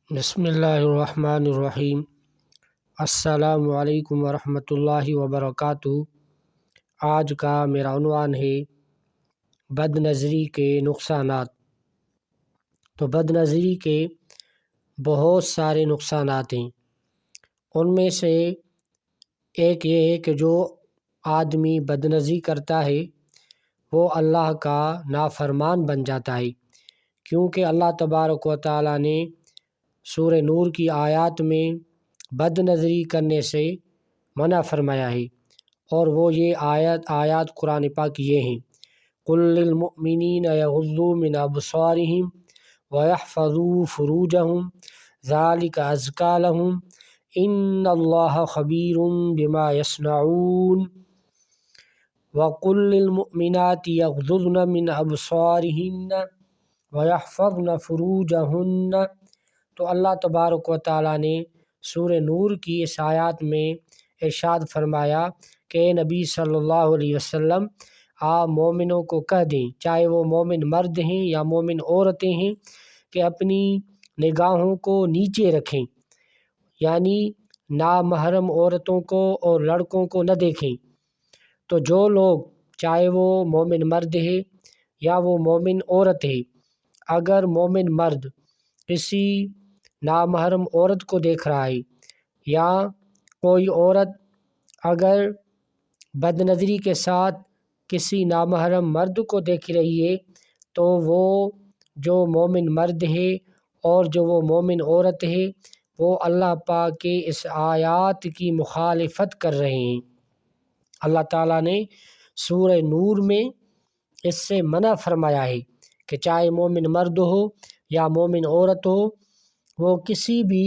بسم اللہ الرحمن الرحیم۔ السلام علیکم ورحمۃ اللہ وبرکاتہ۔ آج کا میرا عنوان ہے بد نظری کے نقصانات۔ تو بد نظری کے بہت سارے نقصانات ہیں۔ ان میں سے ایک یہ ہے کہ جو آدمی بد نظری کرتا ہے وہ اللہ کا نافرمان بن جاتا ہے، کیونکہ اللہ تبارک و تعالیٰ نے سورہ نور کی آیات میں بد نظری کرنے سے منع فرمایا ہے، اور وہ یہ آیات قرآن پاک یہ ہیں: قُل لِّلْمُؤْمِنِينَ يَغُضُّوا مِنْ أَبْصَارِهِمْ وَيَحْفَظُوا فُرُوجَهُمْ ذَلِكَ أَزْكَىٰ لَهُمْ إِنَّ اللَّهَ خَبِيرٌ بِمَا يَصْنَعُونَ وَقُل لِّلْمُؤْمِنَاتِ يَغْضُضْنَ مِنْ أَبْصَارِهِنَّ وَيَحْفَظْنَ فُرُوجَهُنَّ۔ تو اللہ تبارک و تعالیٰ نے سورہ نور کی اس آیات میں ارشاد فرمایا کہ اے نبی صلی اللہ علیہ وسلم، آپ مومنوں کو کہہ دیں، چاہے وہ مومن مرد ہیں یا مومن عورتیں ہیں، کہ اپنی نگاہوں کو نیچے رکھیں، یعنی نامحرم عورتوں کو اور لڑکوں کو نہ دیکھیں۔ تو جو لوگ، چاہے وہ مومن مرد ہے یا وہ مومن عورت ہے، اگر مومن مرد کسی نامحرم عورت کو دیکھ رہا ہے یا کوئی عورت اگر بد نظری کے ساتھ کسی نامحرم مرد کو دیکھ رہی ہے، تو وہ جو مومن مرد ہے اور جو وہ مومن عورت ہے وہ اللہ پاک کے اس آیات کی مخالفت کر رہے ہیں۔ اللہ تعالیٰ نے سورہ نور میں اس سے منع فرمایا ہے کہ چاہے مومن مرد ہو یا مومن عورت ہو، وہ کسی بھی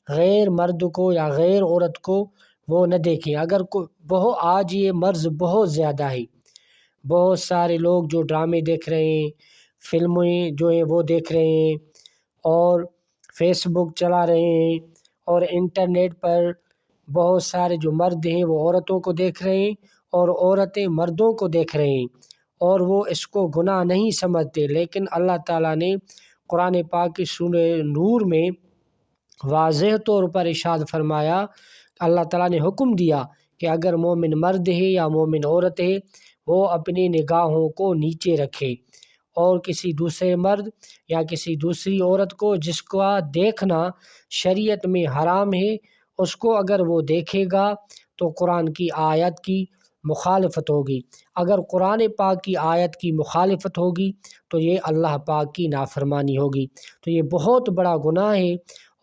غیر مرد کو یا غیر عورت کو وہ نہ دیکھیں۔ اگر آج یہ مرض بہت زیادہ ہے، بہت سارے لوگ جو ڈرامے دیکھ رہے ہیں، فلمیں جو ہیں وہ دیکھ رہے ہیں، اور فیس بک چلا رہے ہیں، اور انٹرنیٹ پر بہت سارے جو مرد ہیں وہ عورتوں کو دیکھ رہے ہیں اور عورتیں مردوں کو دیکھ رہے ہیں، اور وہ اس کو گناہ نہیں سمجھتے۔ لیکن اللہ تعالیٰ نے قرآن پاک کی سورہ نور میں واضح طور پر ارشاد فرمایا، اللہ تعالیٰ نے حکم دیا کہ اگر مومن مرد ہے یا مومن عورت ہے، وہ اپنی نگاہوں کو نیچے رکھے، اور کسی دوسرے مرد یا کسی دوسری عورت کو جس کا دیکھنا شریعت میں حرام ہے، اس کو اگر وہ دیکھے گا تو قرآن کی آیت کی مخالفت ہوگی۔ اگر قرآن پاک کی آیت کی مخالفت ہوگی تو یہ اللہ پاک کی نافرمانی ہوگی۔ تو یہ بہت بڑا گناہ ہے،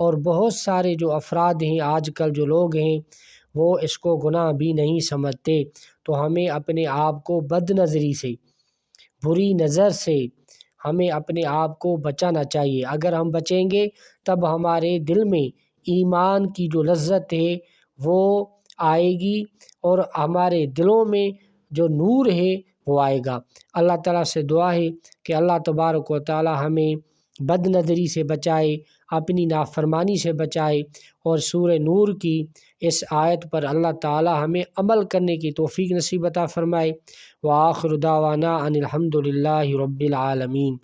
اور بہت سارے جو افراد ہیں، آج کل جو لوگ ہیں، وہ اس کو گناہ بھی نہیں سمجھتے۔ تو ہمیں اپنے آپ کو بد نظری سے، بری نظر سے ہمیں اپنے آپ کو بچانا چاہیے۔ اگر ہم بچیں گے تب ہمارے دل میں ایمان کی جو لذت ہے وہ آئے گی، اور ہمارے دلوں میں جو نور ہے وہ آئے گا۔ اللہ تعالیٰ سے دعا ہے کہ اللہ تبارک و تعالیٰ ہمیں بد نظری سے بچائے، اپنی نافرمانی سے بچائے، اور سورہ نور کی اس آیت پر اللہ تعالیٰ ہمیں عمل کرنے کی توفیق نصیب عطا فرمائے۔ وآخر دعوانا ان الحمد للہ رب العالمین۔